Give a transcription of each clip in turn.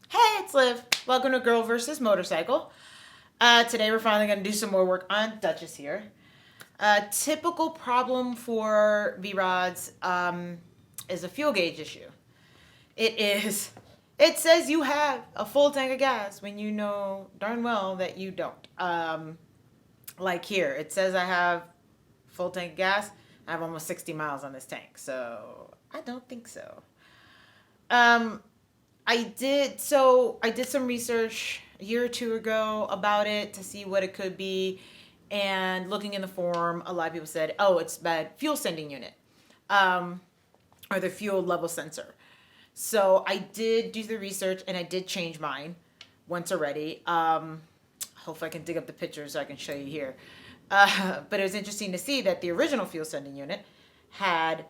Hey, it's Liv. Welcome to Girl vs. Motorcycle. Today we're finally going to do some more work on Duchess here. Typical problem for V-Rods is a fuel gauge issue. It says you have a full tank of gas when you know darn well that you don't. Like here, it says I have full tank of gas. I have almost 60 miles on this tank, so I don't think so. I did some research a year or two ago about it to see what it could be, and looking in the forum, a lot of people said, "Oh, it's bad fuel sending unit, or the fuel level sensor." So I did do the research, and I did change mine once already. Hopefully, I can dig up the pictures so I can show you here. But it was interesting to see that the original fuel sending unit had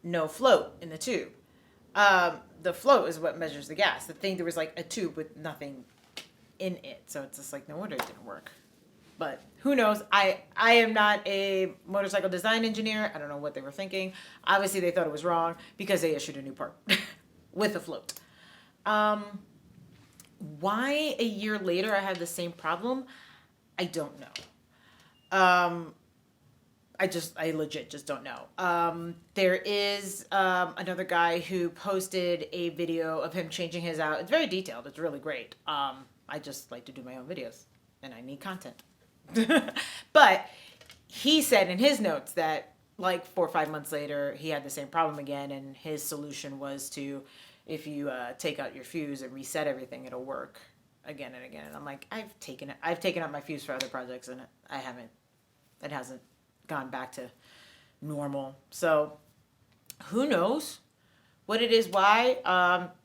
no float in the tube. The float is what measures the gas. The thing, there was like a tube with nothing in it. So it's just like, no wonder it didn't work. But who knows? I am not a motorcycle design engineer. I don't know what they were thinking. Obviously, they thought it was wrong because they issued a new part with a float. Why a year later I had the same problem, I don't know. I legit just don't know. There is another guy who posted a video of him changing his out. It's very detailed. It's really great. I just like to do my own videos, and I need content. But he said in his notes that like 4 or 5 months later, he had the same problem again, and his solution was to, if you take out your fuse and reset everything, it'll work again and again. And I'm like, I've taken out my fuse for other projects, and it hasn't gone back to normal. So who knows what it is, why.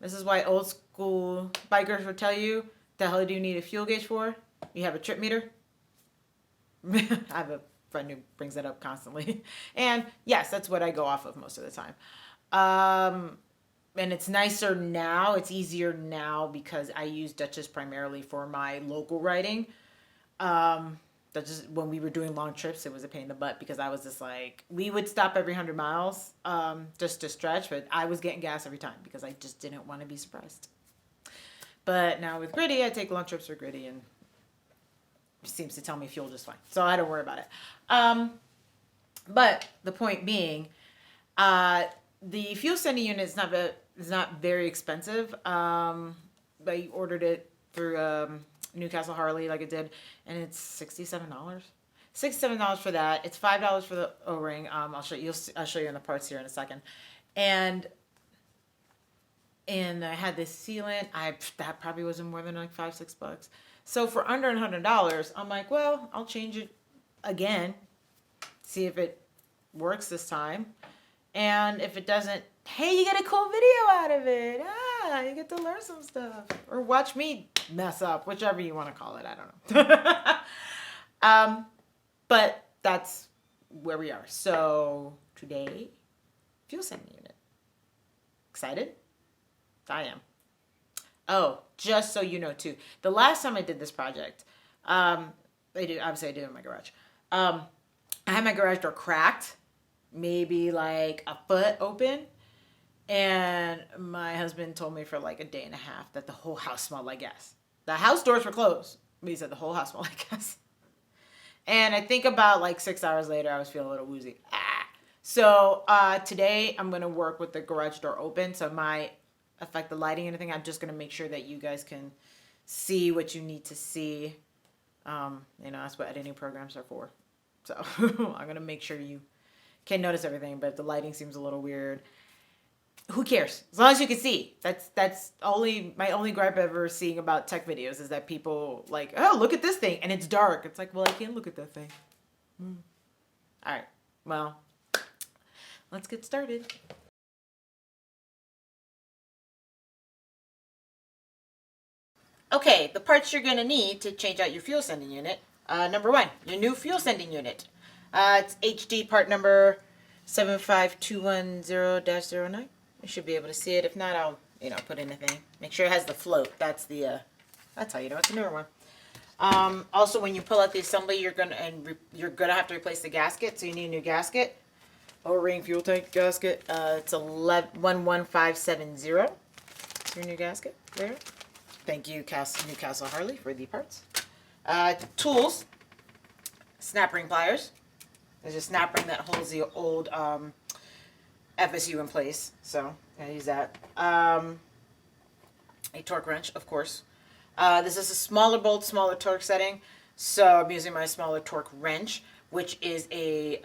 This is why old school bikers would tell you, the hell do you need a fuel gauge for? You have a trip meter. I have a friend who brings that up constantly. And yes, that's what I go off of most of the time. And it's nicer now. It's easier now because I use Duchess primarily for my local riding. When we were doing long trips, it was a pain in the butt because I was just like, we would stop every 100 miles just to stretch, but I was getting gas every time because I just didn't want to be surprised. But now with Gritty, I take long trips for Gritty, and it seems to tell me fuel just fine, so I don't worry about it. But the point being, the fuel sending unit is not very expensive. I ordered it through Newcastle Harley, like it did, and it's $67. $67 for that. It's $5 for the O-ring. I'll show you in the parts here in a second. And I had this sealant. That probably wasn't more than like $5-6. So for under $100, I'm like, well, I'll change it again, see if it works this time. And if it doesn't, hey, you get a cool video out of it. You get to learn some stuff. Or watch me mess up, whichever you want to call it. I don't know. But that's where we are. So today, fuel sending unit. Excited? I am. Oh, just so you know too, the last time I did this project, obviously I did it in my garage. I had my garage door cracked, maybe like a foot open, and my husband told me for like a day and a half that the whole house smelled like gas. The house doors were closed, but he said the whole house smelled like gas. And I think about like 6 hours later, I was feeling a little woozy. So today I'm going to work with the garage door open, so it might affect the lighting and anything. I'm just going to make sure that you guys can see what you need to see. That's what editing programs are for. So I'm going to make sure you can notice everything, but if the lighting seems a little weird, who cares? As long as you can see. That's my only gripe ever seeing about tech videos is that people like, oh, look at this thing, and it's dark. It's like, well, I can't look at that thing. All right. Well, let's get started. Okay, the parts you're going to need to change out your fuel sending unit. Number 1, your new fuel sending unit. It's HD part number 75210-09. You should be able to see it. If not, I'll put in a thing. Make sure it has the float. That's how you know it's a newer one. Also, when you pull out the assembly, you're gonna have to replace the gasket, so you need a new gasket. O-ring fuel tank gasket. It's 11570. It's your new gasket there. Thank you, Newcastle Harley, for the parts. Tools, snap ring pliers. There's a snap ring that holds the old FSU in place, so I use that. A torque wrench, of course. This is a smaller bolt, smaller torque setting, so I'm using my smaller torque wrench, which is a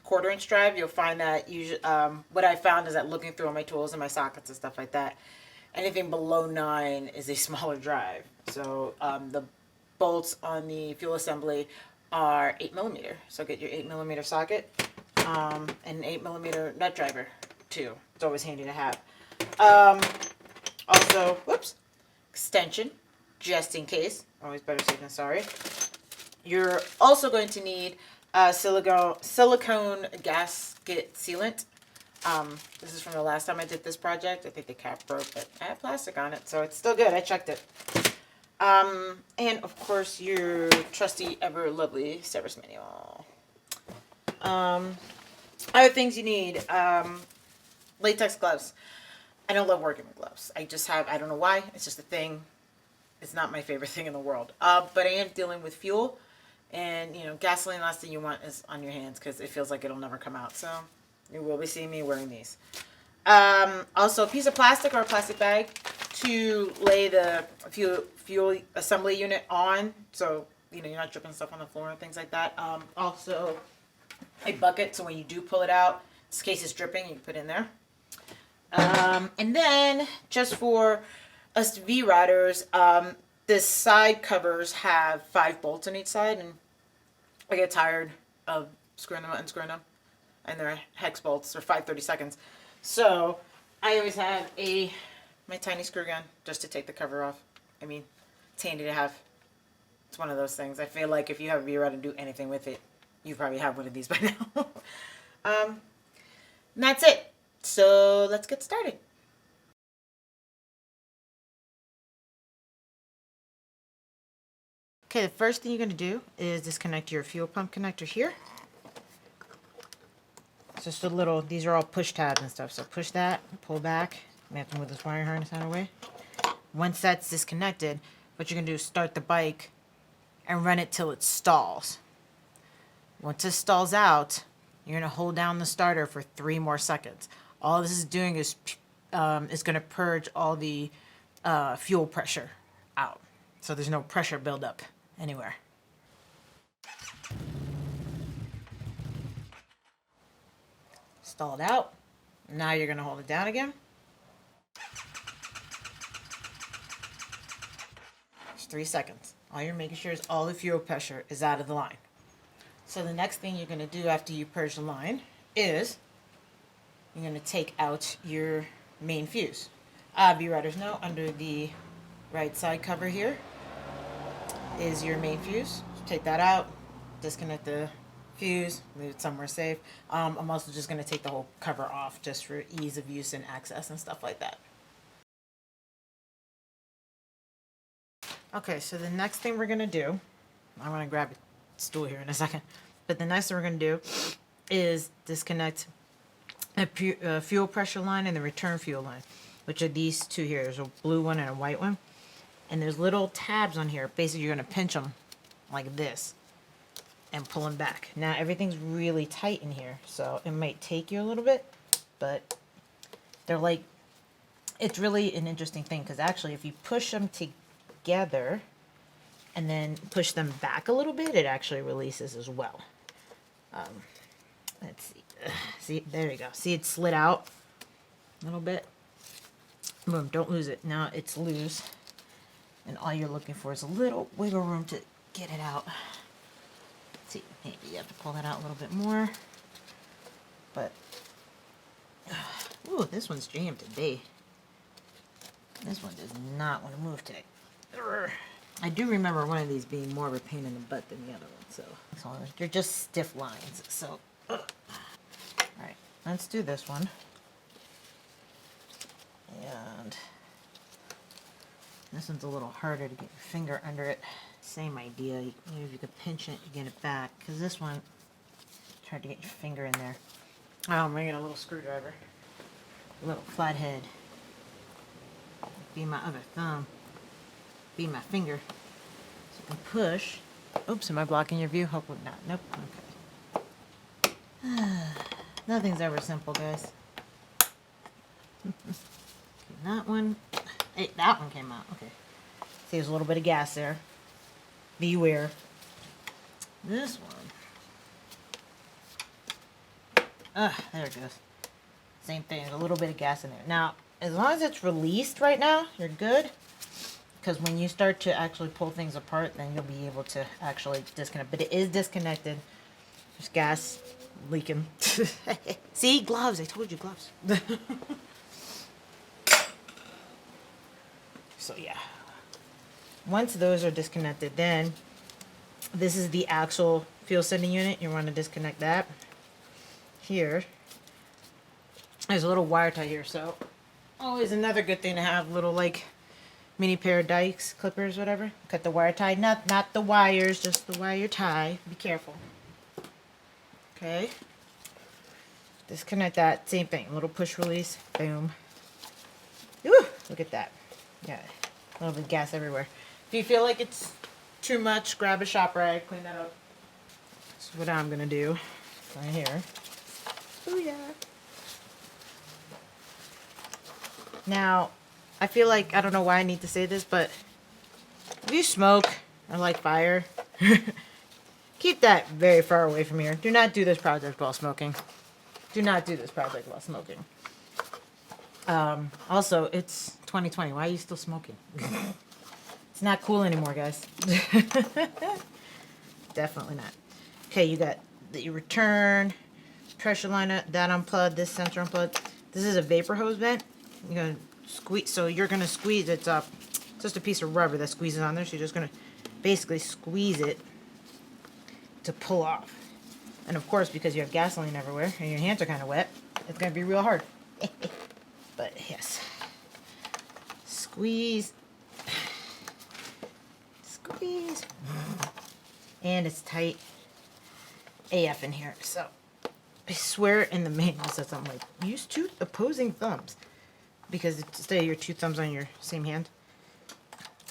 1/4 inch drive. You'll find that usually, what I found is that looking through all my tools and my sockets and stuff like that, anything below 9 is a smaller drive. So the bolts on the fuel assembly are 8mm. So get your 8mm socket and an 8mm nut driver too. It's always handy to have. Also, whoops, extension, just in case. Always better safe than sorry. You're also going to need a silicone gasket sealant. This is from the last time I did this project. I think the cap broke, but I have plastic on it, so it's still good. I checked it. And of course, your trusty, ever lovely service manual. Other things you need, latex gloves. I don't love working with gloves. I don't know why. It's just a thing. It's not my favorite thing in the world. But I am dealing with fuel, and gasoline. Last thing you want is on your hands because it feels like it'll never come out. So you will be seeing me wearing these. Also, a piece of plastic or a plastic bag to lay the fuel assembly unit on, so you're not dripping stuff on the floor and things like that. Also, a bucket, so when you do pull it out, in case it's dripping, you can put it in there. And then just for us V-riders, the side covers have 5 bolts on each side, and I get tired of screwing them out and screwing them, and they're hex bolts, or 5/32. So I always have my tiny screw gun just to take the cover off. I mean, it's handy to have. It's one of those things. I feel like if you have a V-rod and do anything with it, you probably have one of these by now. And that's it. So let's get started. Okay, the first thing you're going to do is disconnect your fuel pump connector here. It's just a little, these are all push tabs and stuff, so push that, pull back. We have to move this wire harness out of the way. Once that's disconnected, what you're going to do is start the bike and run it till it stalls. Once it stalls out, you're going to hold down the starter for 3 more seconds. All this is doing is going to purge all the fuel pressure out, so there's no pressure buildup anywhere. Stalled out. Now you're going to hold it down again. It's 3 seconds. All you're making sure is all the fuel pressure is out of the line. So the next thing you're going to do after you purge the line is you're going to take out your main fuse. V-riders know under the right side cover here is your main fuse. So take that out, disconnect the fuse, leave it somewhere safe. I'm also just going to take the whole cover off just for ease of use and access and stuff like that. Okay, so the next thing we're going to do, I'm going to grab a stool here in a second, but the next thing we're going to do is disconnect a fuel pressure line and the return fuel line, which are these two here. There's a blue one and a white one, and there's little tabs on here. Basically, you're going to pinch them like this and pull them back. Now everything's really tight in here, so it might take you a little bit, but they're like, it's really an interesting thing, because actually if you push them together and then push them back a little bit, it actually releases as well. Let's see. See, there you go. See, it slid out a little bit. Boom, don't lose it. Now it's loose, and all you're looking for is a little wiggle room to get it out. See, maybe you have to pull that out a little bit more. But, ooh, this one's jammed today. This one does not want to move today. I do remember one of these being more of a pain in the butt than the other one, so they're just stiff lines. So, alright, let's do this one. And this one's a little harder to get your finger under it. Same idea. Maybe if you could pinch it, you get it back. Because this one, it's hard to get your finger in there. Oh, I'm bringing a little screwdriver. A little flathead. Be my other thumb. be my finger. So you can push. Oops, am I blocking your view? Hopefully not. Nope. Okay. Nothing's ever simple, guys. Okay, that one. Hey, that one came out. Okay. See, there's a little bit of gas there. Beware. This one. There it goes. Same thing, a little bit of gas in there. Now, as long as it's released right now, you're good. Because when you start to actually pull things apart, then you'll be able to actually disconnect. But it is disconnected. There's gas leaking. See, gloves. I told you, gloves. So, yeah. Once those are disconnected, then this is the actual fuel sending unit. You want to disconnect that. Here, there's a little wire tie here, so always another good thing to have little like mini pair of dikes, clippers, whatever. Cut the wire tie, not the wires, just the wire tie. Be careful. Okay. Disconnect that. Same thing. Little push release. Boom. Ooh, look at that. Yeah, a little bit of gas everywhere. If you feel like it's too much, grab a shop rag, clean that up. That's what I'm gonna do right here. Oh yeah. Now, I feel like, I don't know why I need to say this, but if you smoke or like fire, keep that very far away from here. Do not do this project while smoking. Do not do this project while smoking. Also, it's 2020. Why are you still smoking? It's not cool anymore, guys. Definitely not. Okay, you got the return, pressure liner, that unplugged, this sensor unplugged. This is a vapor hose vent. You're gonna squeeze, so you're gonna squeeze it up. It's just a piece of rubber that squeezes on there, so you're just gonna basically squeeze it to pull off. And of course, because you have gasoline everywhere and your hands are kind of wet, it's gonna be real hard. But yes, squeeze, squeeze, and it's tight AF in here. So I swear in the manual says something like, use 2 opposing thumbs, because instead of your 2 thumbs on your same hand.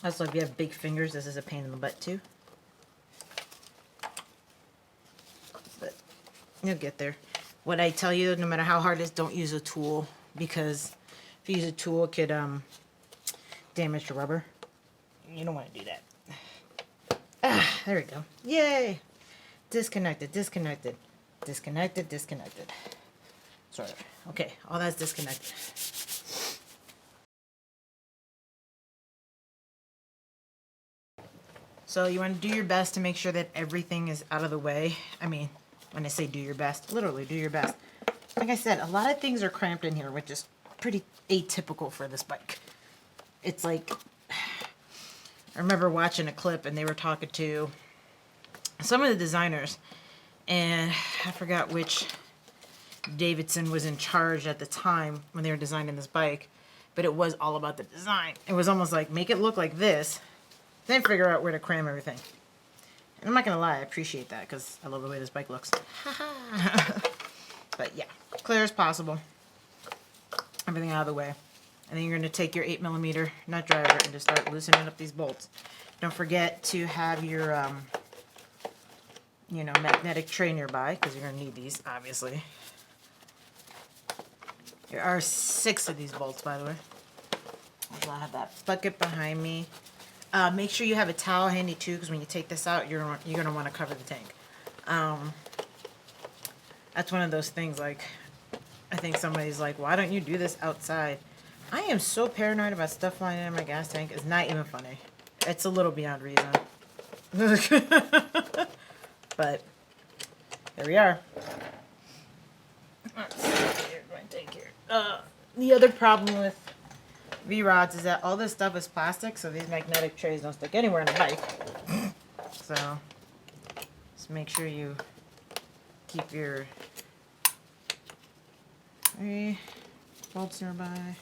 Also, if you have big fingers, this is a pain in the butt too. But you'll get there. What I tell you, no matter how hard it is, don't use a tool, because if you use a tool, it could damage the rubber. You don't want to do that. There we go. Yay! Disconnected, disconnected, disconnected, disconnected. Sort of. Okay, all that's disconnected. So you want to do your best to make sure that everything is out of the way. I mean, when I say do your best, literally do your best. Like I said, a lot of things are cramped in here, which is pretty atypical for this bike. It's like, I remember watching a clip and they were talking to some of the designers, and I forgot which Davidson was in charge at the time when they were designing this bike, but it was all about the design. It was almost like, make it look like this, then figure out where to cram everything. And I'm not gonna lie, I appreciate that because I love the way this bike looks. But yeah, clear as possible. Everything out of the way. And then you're gonna take your 8mm nut driver and just start loosening up these bolts. Don't forget to have your, you know, magnetic tray nearby, because you're gonna need these, obviously. There are 6 of these bolts, by the way. I have that bucket behind me. Make sure you have a towel handy too, because when you take this out, you're gonna want to cover the tank. That's one of those things. Like, I think somebody's like, "Why don't you do this outside?" I am so paranoid about stuff flying in my gas tank. It's not even funny. It's a little beyond reason. But here we are. Let's see here, my tank here. The other problem with V-rods is that all this stuff is plastic, so these magnetic trays don't stick anywhere in the bike. So just make sure you keep your 3 bolts nearby.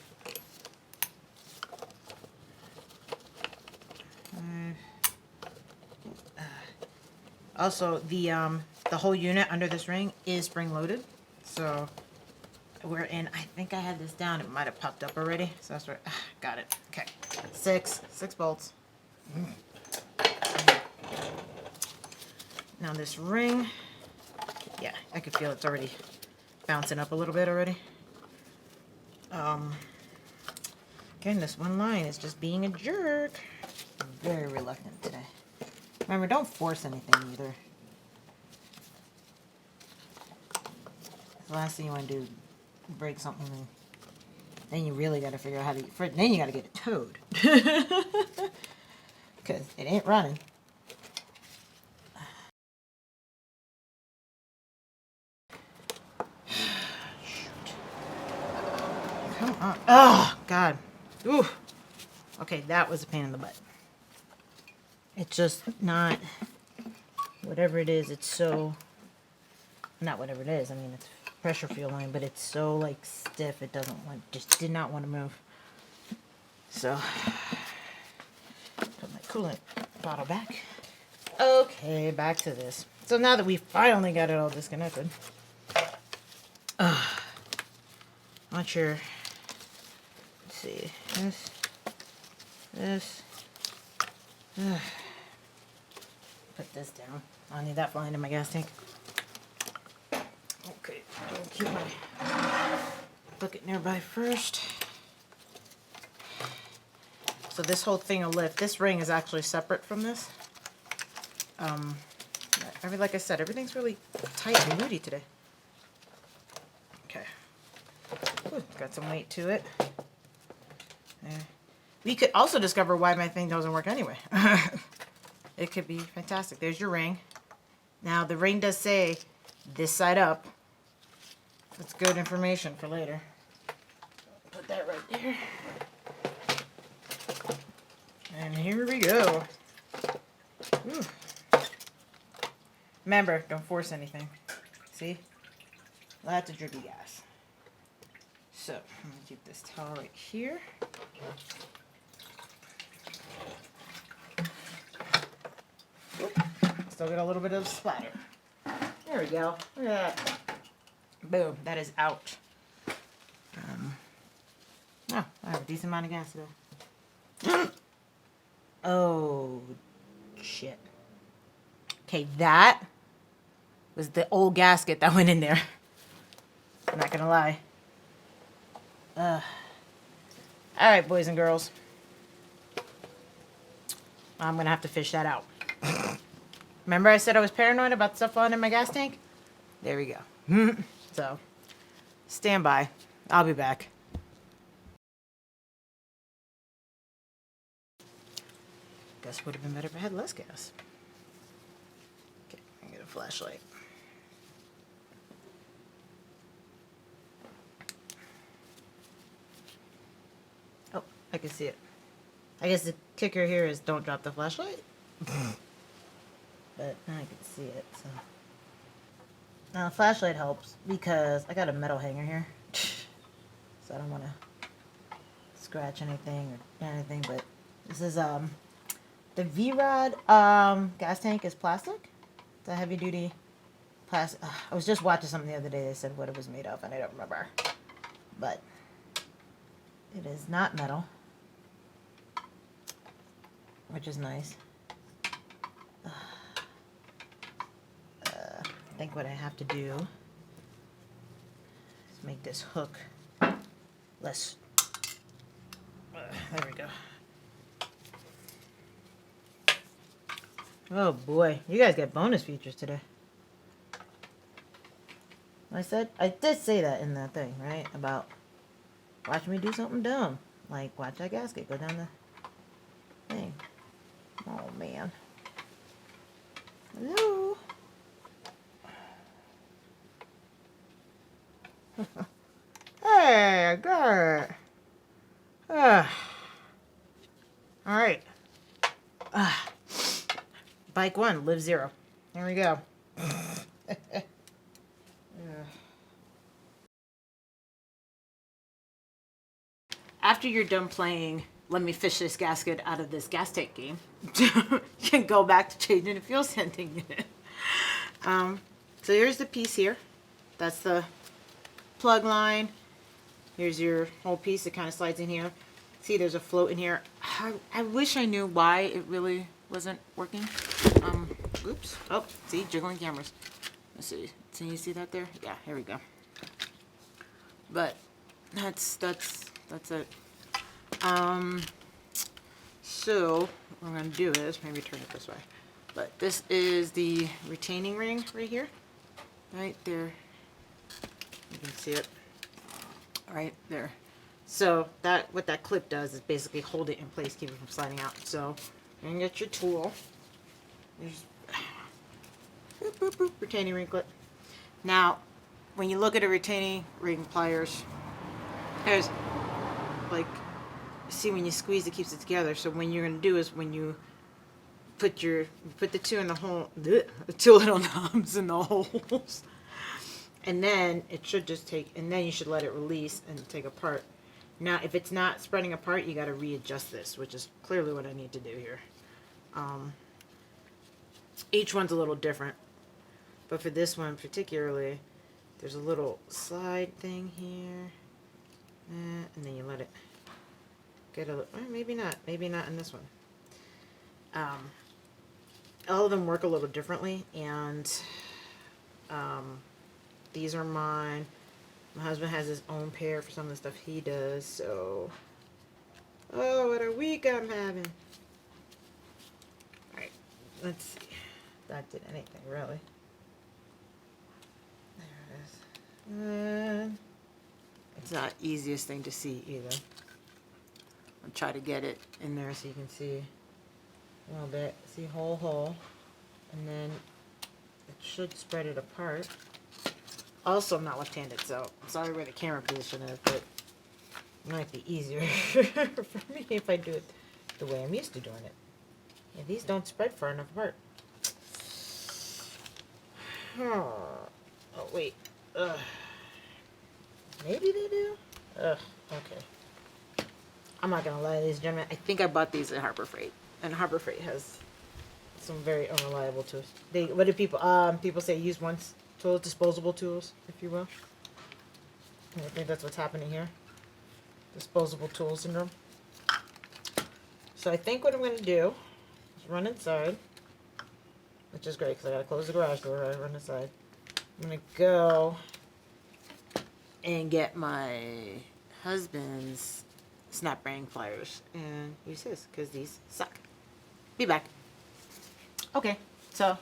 5. Also, the whole unit under this ring is spring loaded, so we're in. I think I had this down. It might have popped up already, so that's right. Got it. Okay, 6 bolts. Now this ring, yeah, I can feel it's already bouncing up a little bit already. Again, this one line is just being a jerk. I'm very reluctant today. Remember, don't force anything either. The last thing you want to do is break something, and then you really got to figure out how to. Then you got to get it towed, because it ain't running. Come on! Oh God! Ooh. Okay, that was a pain in the butt. It's just not. Whatever it is, it's so. Not whatever it is. I mean, it's pressure fuel line, but it's so like stiff. It doesn't want. Just did not want to move. So, put my coolant bottle back. Okay, back to this. So now that we finally got it all disconnected, not sure. Let's see. This. Put this down. I need that flying in my gas tank. Okay, I'll keep my bucket nearby first. So this whole thing will lift. This ring is actually separate from this. Like I said, everything's really tight and moody today. Okay. Ooh, got some weight to it. We could also discover why my thing doesn't work anyway. It could be fantastic. There's your ring. Now the ring does say this side up. That's good information for later. Put that right there. And here we go. Ooh. Remember, don't force anything. See? Lots of drippy gas. So, I'm going to keep this towel right here. Oop. Still got a little bit of splatter. There we go. Look at that. Boom. That is out. Oh, I have a decent amount of gas today. Oh, shit. Okay, that was the old gasket that went in there. I'm not gonna lie. Alright, boys and girls. I'm gonna have to fish that out. Remember I said I was paranoid about stuff falling in my gas tank? There we go. So, stand by. I'll be back. Guess would have been better if I had less gas. Okay, I get a flashlight. Oh, I can see it. I guess the kicker here is don't drop the flashlight. But now I can see it, so. Now the flashlight helps because I got a metal hanger here. So I don't want to scratch anything or anything, but this is, the V-Rod gas tank is plastic. It's a heavy duty plastic. I was just watching something the other day. They said what it was made of, and I don't remember. But it is not metal, which is nice. I think what I have to do is make this hook less. There we go. Oh boy, you guys get bonus features today. I did say that in that thing, right? About watch me do something dumb. Like watch that gasket go down the thing. Oh man. Hello? Hey, I got it. Alright. Bike 1, Liv 0. There we go. After you're done playing Let Me Fish This Gasket Out of This Gas Tank game, you can go back to changing the fuel sending unit. So here's the piece here. That's the plug line. Here's your whole piece. It kind of slides in here. See, there's a float in here. I wish I knew why it really wasn't working. Oops. Oh, see, jiggling cameras. Let's see. Can you see that there? Yeah, here we go. But that's it. So what I'm gonna do is maybe turn it this way. But this is the retaining ring right here, right there. You can see it right there. So that what that clip does is basically hold it in place, keep it from sliding out. So you're gonna get your tool. There's boop, boop, boop, retaining ring clip. Now, when you look at a retaining ring pliers, there's like, see when you squeeze it keeps it together. So what you're gonna do is when you put the two in the hole, the two little knobs in the holes, and then it should just take, and then you should let it release and take apart. Now, if it's not spreading apart, you got to readjust this, which is clearly what I need to do here. Each one's a little different, but for this one particularly, there's a little slide thing here, and then you let it get a, or maybe not in this one. All of them work a little differently, and these are mine. My husband has his own pair for some of the stuff he does, so... Oh, what a week I'm having. Alright, let's see. That did anything, really. There it is. It's not the easiest thing to see, either. I'll try to get it in there so you can see a little bit. See, hole. And then it should spread it apart. Also, I'm not left-handed, so I'm sorry where the camera position is, but it might be easier for me if I do it the way I'm used to doing it. Yeah, these don't spread far enough apart. Oh, wait. Ugh. Maybe they do? Ugh, okay. I'm not gonna lie, ladies and gentlemen. I think I bought these at Harbor Freight, and Harbor Freight has some very unreliable tools. What do people say? Use once. Tools, disposable tools, if you will. I think that's what's happening here. Disposable tool syndrome. So I think what I'm going to do is run inside, which is great because I got to close the garage door. I run inside. I'm going to go and get my husband's snap ring pliers and use his because these suck. Be back. Okay, so I'm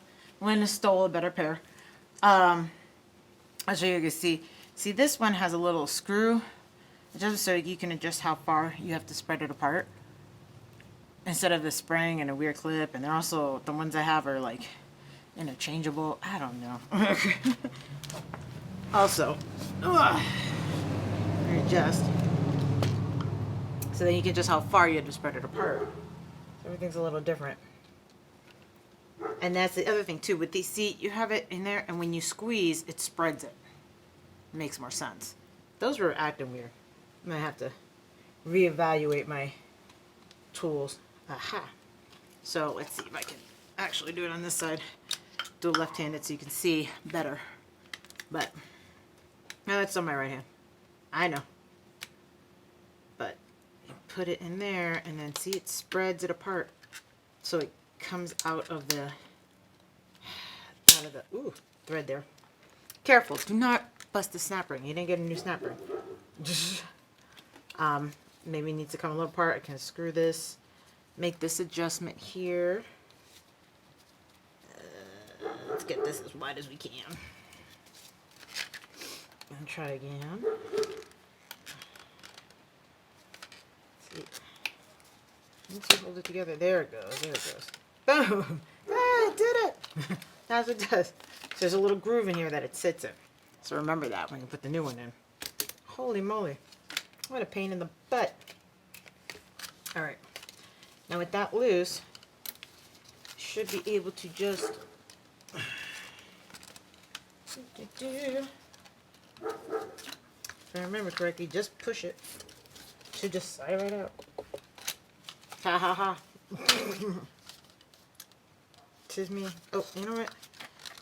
going to install a better pair. I'll show you guys. See, this one has a little screw, just so you can adjust how far you have to spread it apart, instead of the spring and a weird clip. And they're also, the ones I have are like interchangeable. I don't know. Also, adjust so then you can adjust how far you have to spread it apart. So everything's a little different. And that's the other thing too, with these, see, you have it in there, and when you squeeze, it spreads it. It makes more sense. Those were acting weird. I'm gonna have to reevaluate my tools. Aha. So let's see if I can actually do it on this side. Do it left-handed so you can see better. But, no, that's on my right hand. I know. But, you put it in there, and then see, it spreads it apart. So it comes out of the ooh, thread there. Careful, do not bust the snap ring. You didn't get a new snap ring. Maybe it needs to come a little apart. I can screw this, make this adjustment here. Let's get this as wide as we can. And try again. Let's see, hold it together. There it goes. There it goes. Boom! Ah, I did it! That's what it does. So there's a little groove in here that it sits in. So remember that when you put the new one in. Holy moly. What a pain in the butt. Alright. Now with that loose, you should be able to just... If I remember correctly, just push it. It should just slide right out. Ha ha ha. Tis me. Oh, you know what?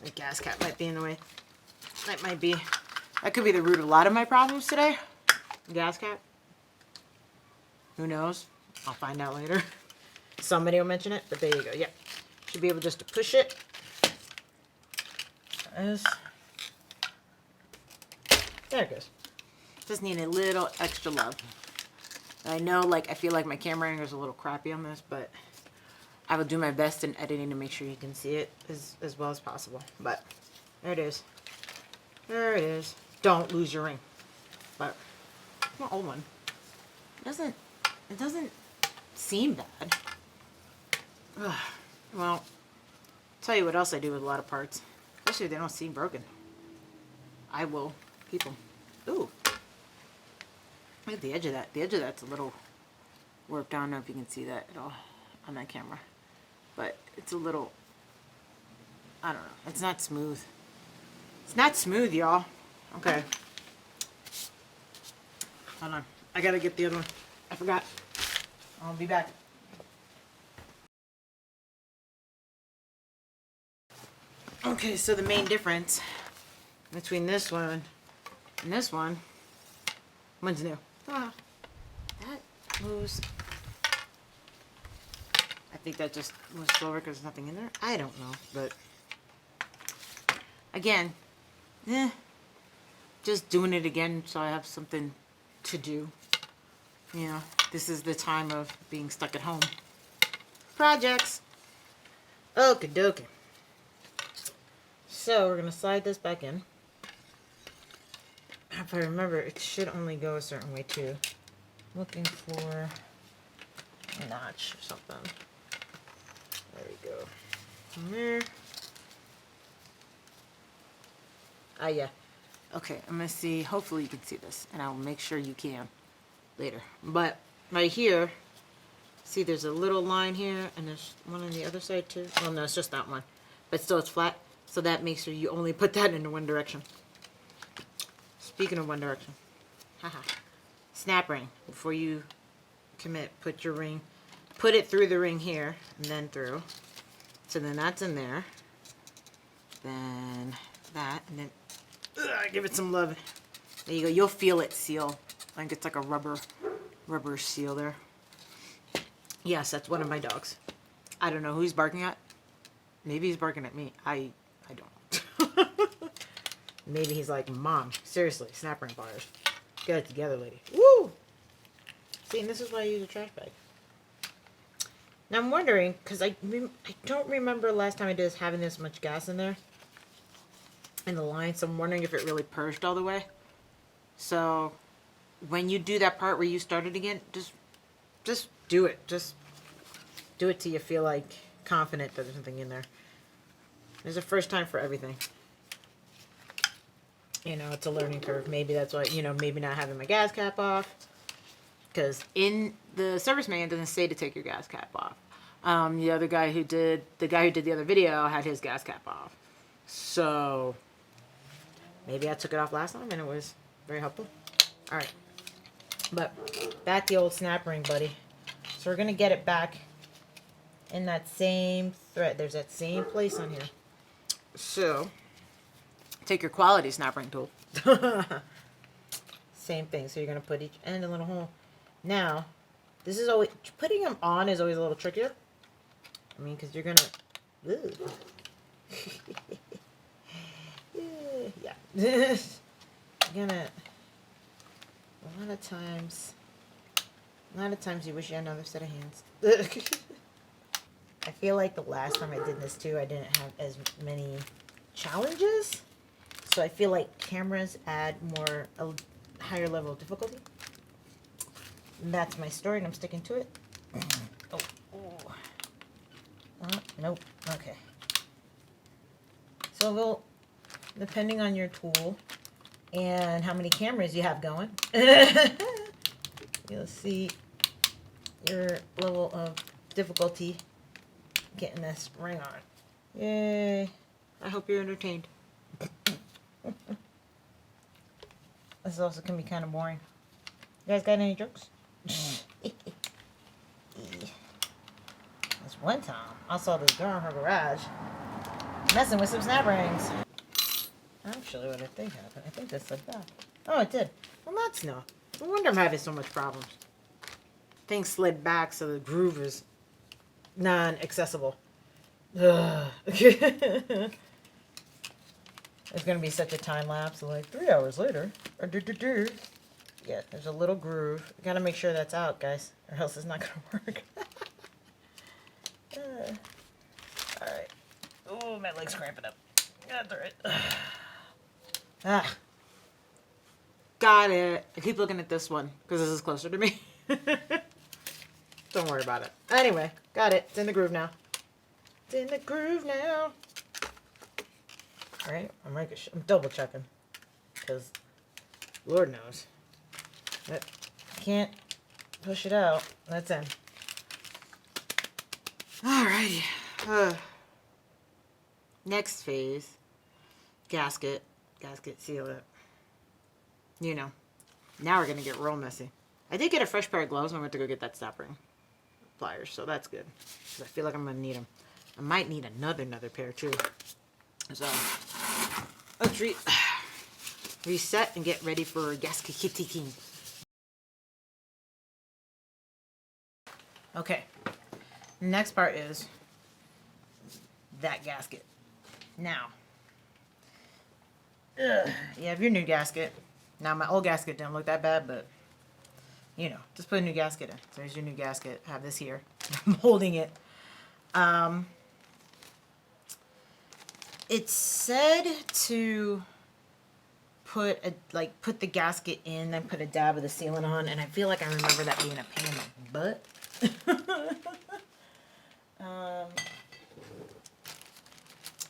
The gas cap might be in the way. That might be. That could be the root of a lot of my problems today. Gas cap. Who knows? I'll find out later. Somebody will mention it, but there you go. Yeah. Should be able just to push it. There it goes. Just need a little extra love. I know, like, I feel like my camera angle is a little crappy on this, but I will do my best in editing to make sure you can see it as well as possible. But there it is. There it is. Don't lose your ring. But my old one. It doesn't seem bad. Ugh. Well, tell you what else I do with a lot of parts. Especially if they don't seem broken. I will keep them. Ooh. Look at the edge of that. The edge of that's a little warped. I don't know if you can see that at all on that camera. But it's a little, I don't know. It's not smooth. It's not smooth, y'all. Okay. Hold on. I gotta get the other one. I forgot. I'll be back. Okay, so the main difference between this one and this one, one's new. Ah, that moves. I think that just moves slower because there's nothing in there. I don't know, but again, just doing it again so I have something to do. You know, this is the time of being stuck at home. Projects. Okie dokie. So we're gonna slide this back in. If I remember, it should only go a certain way too. Looking for a notch or something. There we go. From there. Ah, yeah. Okay, I'm gonna see. Hopefully you can see this, and I'll make sure you can later. But right here, see, there's a little line here, and there's one on the other side too. Well, no, it's just that one, but still, it's flat. So that makes sure you only put that into one direction. Speaking of one direction, haha, snap ring. Before you commit, put your ring, put it through the ring here, and then through. So then that's in there. Then that, and then give it some love. There you go. You'll feel it seal. I think it's like a rubber seal there. Yes, that's one of my dogs. I don't know who he's barking at. Maybe he's barking at me. I don't. Maybe he's like, Mom, seriously, snap ring pliers. Get it together, lady. Woo! See, and this is why I use a trash bag. Now I'm wondering, because I don't remember last time I did this having this much gas in there. In the line, so I'm wondering if it really purged all the way. So when you do that part where you start it again, just do it. Just do it till you feel like confident that there's something in there. There's a first time for everything. You know, it's a learning curve. Maybe that's why, you know, maybe not having my gas cap off. Because in the service manual doesn't say to take your gas cap off. The guy who did the other video had his gas cap off. So maybe I took it off last time and it was very helpful. All right. But back the old snap ring, buddy. So we're going to get it back in that same thread. There's that same place on here. So take your quality snap ring tool. Same thing. So you're going to put each end in a little hole. Now, this is always, putting them on is always a little trickier. I mean, because you're going to, yeah. You're gonna, a lot of times you wish you had another set of hands. I feel like the last time I did this too, I didn't have as many challenges. So I feel like cameras add a higher level of difficulty. And that's my story, and I'm sticking to it. Nope. Okay. So depending on your tool and how many cameras you have going, you'll see your level of difficulty getting this ring on. Yay. I hope you're entertained. This also can be kind of boring. You guys got any jokes? This one time, I saw this girl in her garage messing with some snap rings. Actually, what I think happened, I think this said that. Oh, it did. Well, that's no. No wonder I'm having so much problems. thing slid back so the groove is non-accessible. It's gonna be such a time lapse, like 3 hours later. Yeah, there's a little groove. Gotta make sure that's out, guys, or else it's not gonna work. Alright. Oh, my leg's cramping up. That's alright. Got it. I keep looking at this one because this is closer to me. Don't worry about it. Anyway, got it. It's in the groove now. It's in the groove now. Alright, I'm double checking because Lord knows. But can't push it out. That's in. Alrighty. Next phase. Gasket. Gasket, seal it. You know. Now we're going to get real messy. I did get a fresh pair of gloves when I went to go get that stop ring pliers, so that's good. Because I feel like I'm going to need them. I might need another pair too. So, let's reset and get ready for gasket kicking. Okay. Next part is that gasket. Now, you have your new gasket. Now, my old gasket didn't look that bad, but, you know, just put a new gasket in. So there's your new gasket. I have this here. I'm holding it. It said to put the gasket in, then put a dab of the sealant on, and I feel like I remember that being a pain in the butt.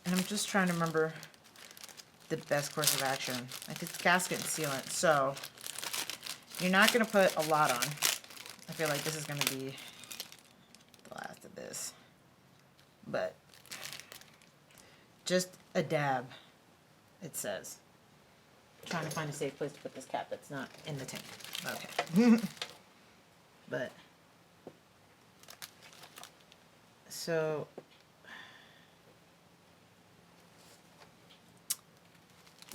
And I'm just trying to remember the best course of action. Like, it's gasket and sealant, so you're not going to put a lot on. I feel like this is going to be the last of this. But just a dab, it says. I'm trying to find a safe place to put this cap that's not in the tank. Okay. But, so,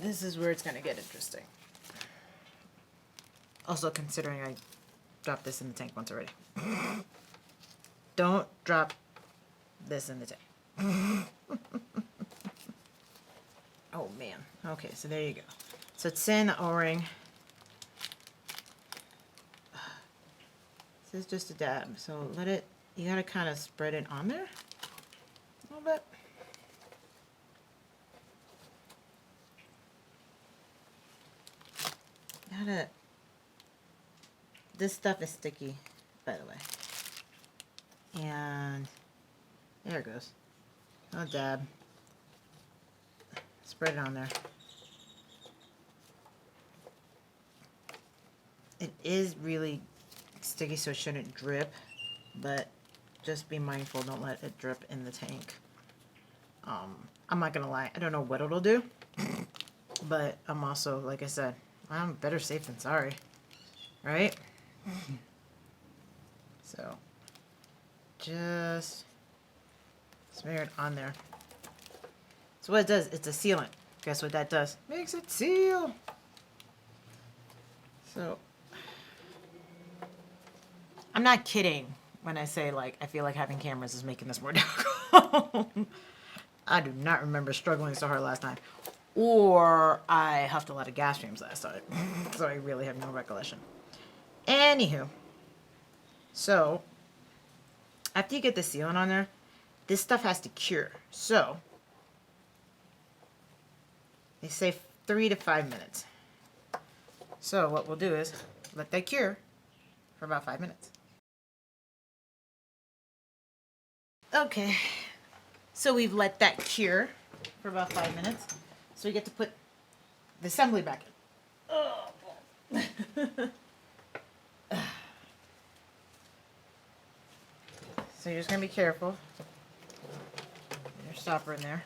this is where it's going to get interesting. Also, considering I dropped this in the tank once already. Don't drop this in the tank. Oh, man. Okay, so there you go. So it's in the O-ring. This is just a dab. So let it, you gotta kind of spread it on there a little bit. Gotta, this stuff is sticky, by the way. And there it goes. A dab. Spread it on there. It is really sticky, so it shouldn't drip, but just be mindful, don't let it drip in the tank. I'm not gonna lie, I don't know what it'll do, but I'm also, like I said, I'm better safe than sorry, right? So just smear it on there. So what it does, it's a sealant. Guess what that does? Makes it seal. So I'm not kidding when I say, like, I feel like having cameras is making this more difficult. I do not remember struggling so hard last time. Or I huffed a lot of gas fumes last time. So I really have no recollection. Anywho. So, after you get the sealant on there, this stuff has to cure. So, they say 3 to 5 minutes. So what we'll do is let that cure for about 5 minutes. Okay, so we've let that cure for about 5 minutes. So we get to put the assembly back in. Oh, so you're just gonna be careful. Your stopper in there.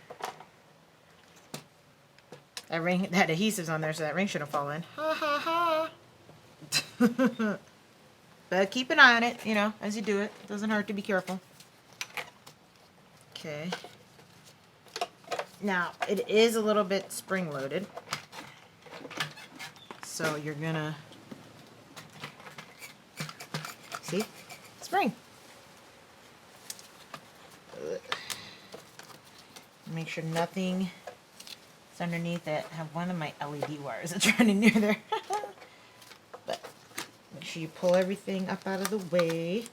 That ring, that adhesive's on there, so that ring shouldn't fall in. Ha ha ha. But keep an eye on it, you know, as you do it. It doesn't hurt to be careful. Okay. Now, it is a little bit spring-loaded. So you're gonna, see? spring. Make sure nothing is underneath it. I have one of my LED wires that's running near there. But make sure you pull everything up out of the way,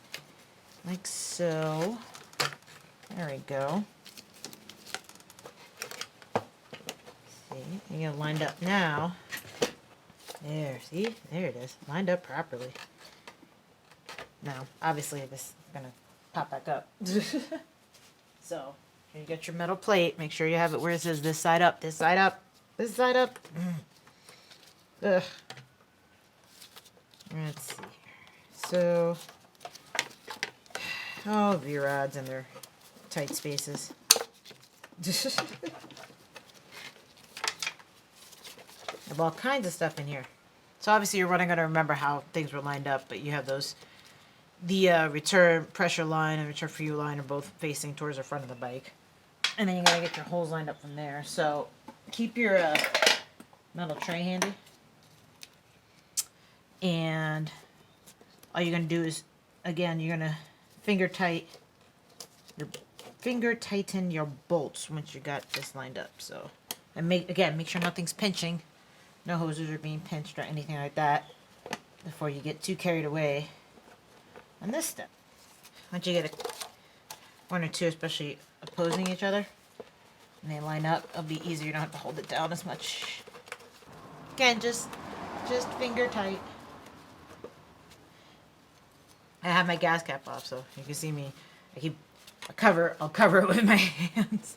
like so. There we go. See, you get it lined up now. There, see? There it is. Lined up properly. Now, obviously this is going to pop back up. So, you get your metal plate. Make sure you have it where it says this side up, this side up, this side up. Ugh. Let's see here. So, oh, V-rods and their tight spaces. I have all kinds of stuff in here. So obviously you're running going to remember how things were lined up, but you have those, the return pressure line and return fuel line are both facing towards the front of the bike. And then you got to get your holes lined up from there. So keep your metal tray handy. And all you're going to do is, again, you're going to finger tighten your bolts once you got this lined up. So, and make sure nothing's pinching. No hoses are being pinched or anything like that before you get too carried away on this step. Once you get one or two, especially opposing each other, and they line up, it'll be easier. You don't have to hold it down as much. Again, just finger tight. I have my gas cap off, so you can see me. I'll cover it with my hands.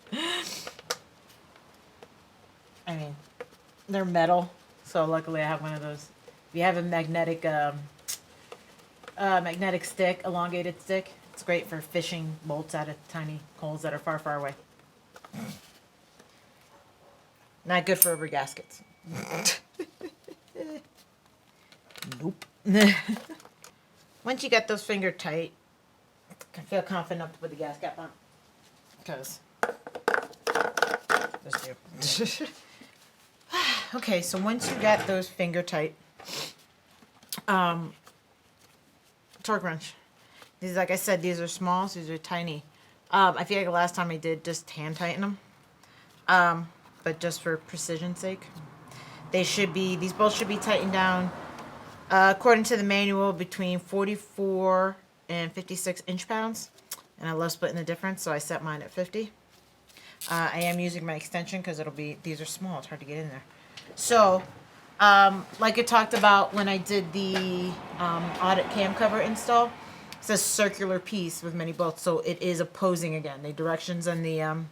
I mean, they're metal, so luckily I have one of those. If you have a magnetic stick, elongated stick, it's great for fishing bolts out of tiny holes that are far, far away. Not good for rubber gaskets. Nope. Once you get those finger tight, I can feel confident enough to put the gas cap on. Because this do. Okay, so once you got those finger tight, torque wrench. These, like I said, these are small, so these are tiny. I feel like the last time I did just hand tighten them. But just for precision's sake, these bolts should be tightened down according to the manual between 44 and 56 inch-pounds. And I love splitting the difference, so I set mine at 50. I am using my extension because these are small, it's hard to get in there. So, like I talked about when I did the audit cam cover install, it's a circular piece with many bolts, so it is opposing again. The directions in the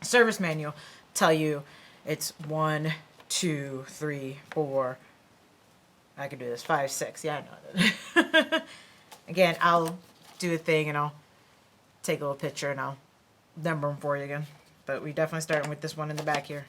service manual tell you it's 1, 2, 3, 4. I could do this 5, 6. Yeah, I know that. Again, I'll do a thing and I'll take a little picture and I'll number them for you again. But we definitely starting with this one in the back here.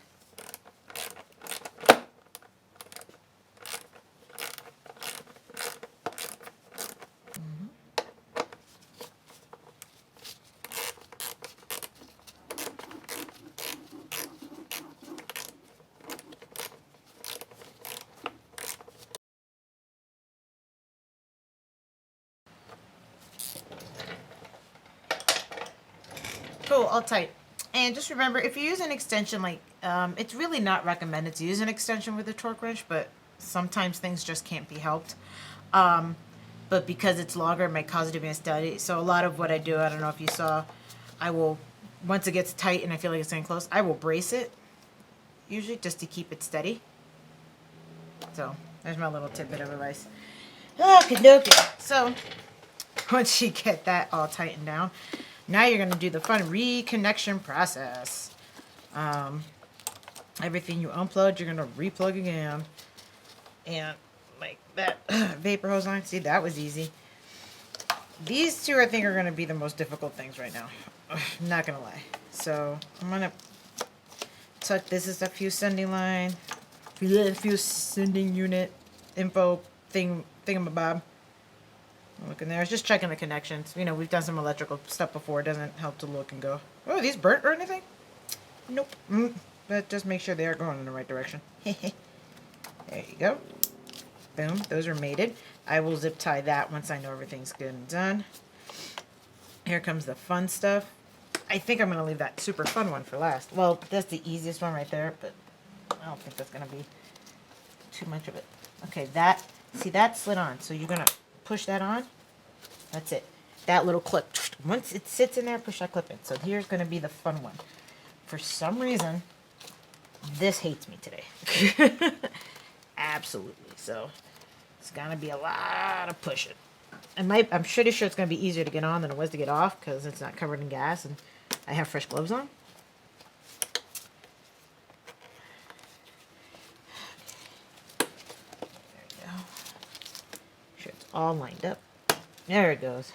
Cool, all tight. And just remember, if you use an extension, like, it's really not recommended to use an extension with a torque wrench, but sometimes things just can't be helped. But because it's longer, it might cause it to be unsteady. So a lot of what I do, I don't know if you saw, I will, once it gets tight and I feel like it's getting close, I will brace it, usually, just to keep it steady. So, there's my little tidbit of advice. Okie dokie. So, once you get that all tightened down, now you're going to do the fun reconnection process. Everything you unplugged, you're going to replug again. And like that vapor hose line, see, that was easy. These two, I think, are going to be the most difficult things right now. I'm not going to lie. So, I'm going to tuck, this is a fuse sending line, fuse sending unit, info thingamabob. Look in there. I was just checking the connections. You know, we've done some electrical stuff before. It doesn't help to look and go, oh, are these burnt or anything? Nope. But just make sure they are going in the right direction. There you go. Boom, those are mated. I will zip tie that once I know everything's good and done. Here comes the fun stuff. I think I'm going to leave that super fun one for last. Well, that's the easiest one right there, but I don't think that's going to be too much of it. Okay, see that slid on. So you're going to push that on. That's it. That little clip. Once it sits in there, push that clip in. So here's going to be the fun one. For some reason, this hates me today. Absolutely. So it's going to be a lot of pushing. I'm pretty sure it's going to be easier to get on than it was to get off because it's not covered in gas and I have fresh gloves on. There we go. Make sure it's all lined up. There it goes.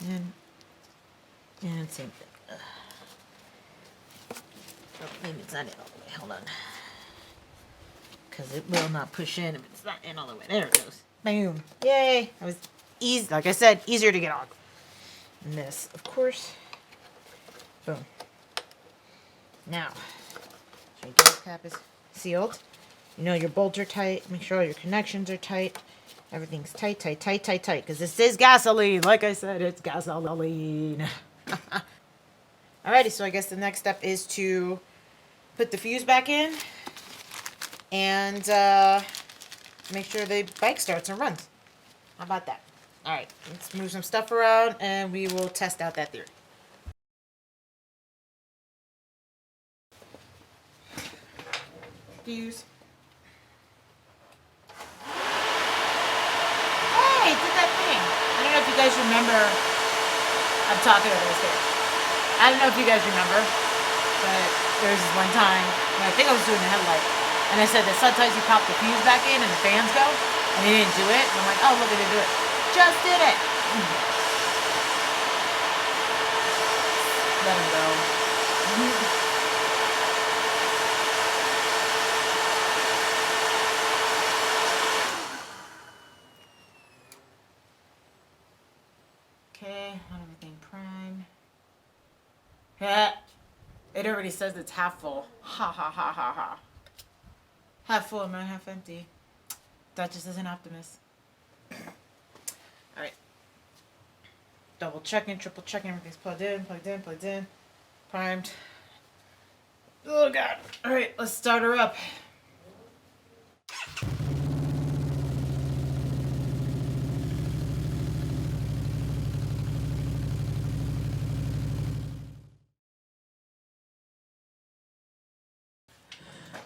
And same thing. Oh, maybe it's not in all the way. Hold on. Because it will not push in if it's not in all the way. There it goes. Boom. Yay. That was easy. Like I said, easier to get on. And this, of course. Boom. Now, your gas cap is sealed. You know your bolts are tight. Make sure all your connections are tight. Everything's tight, tight, tight, tight, tight. Because this is gasoline. Like I said, it's gasoline. Alrighty, so I guess the next step is to put the fuse back in and make sure the bike starts and runs. How about that? Alright, let's move some stuff around and we will test out that theory. Fuse. Hey, it did that thing. I don't know if you guys remember. I'm talking over this here. I don't know if you guys remember, but there was this one time when I think I was doing the headlight, and I said that sometimes you pop the fuse back in and the fans go, and he didn't do it. And I'm like, oh, look at it do it. Just did it. Let him go. Okay, not everything prime. Yeah, it already says it's half full. Ha ha ha ha ha. Half full, not half empty. Duchess is an optimist. Alright. Double checking, triple checking, everything's plugged in, plugged in, plugged in. Primed. Oh god. Alright, let's start her up.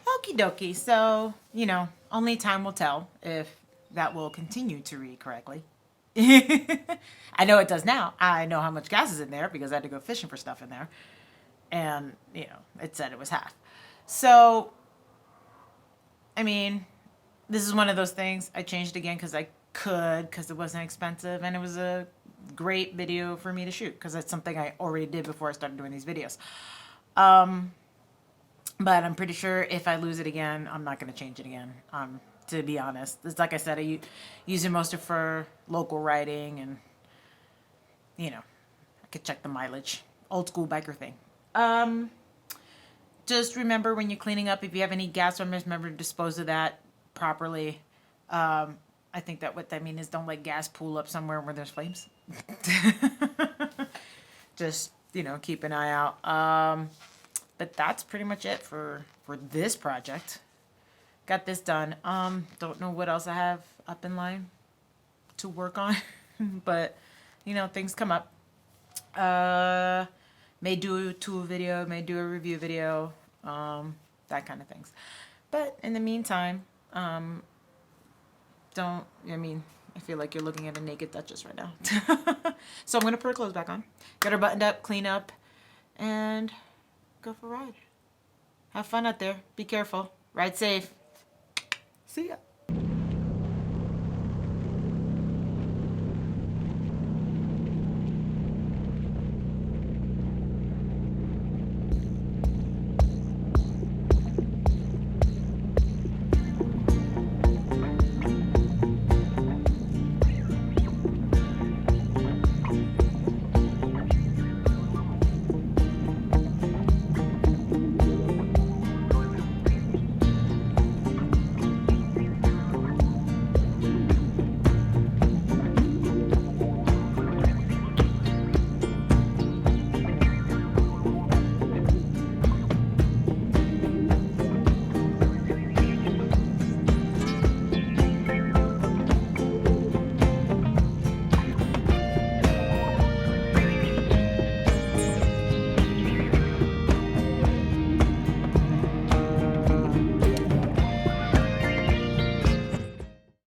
Okie dokie. So, you know, only time will tell if that will continue to read correctly. I know it does now. I know how much gas is in there because I had to go fishing for stuff in there. And, you know, it said it was half. So, I mean, this is one of those things. I changed again because I could, because it wasn't expensive. And it was a great video for me to shoot because that's something I already did before I started doing these videos. But I'm pretty sure if I lose it again, I'm not going to change it again. To be honest, it's like I said, I use it mostly for local riding, and you know, I could check the mileage. Old school biker thing. Just remember when you're cleaning up, if you have any gas remnants, remember to dispose of that properly. I think that what that means is don't let gas pool up somewhere where there's flames. Just, you know, keep an eye out. But that's pretty much it for this project. Got this done. Don't know what else I have up in line to work on. But, you know, things come up. May do a tool video, may do a review video, that kind of things. But in the meantime, I feel like you're looking at a naked Duchess right now. So I'm going to put her clothes back on, get her buttoned up, clean up, and go for a ride. Have fun out there. Be careful. Ride safe. See ya.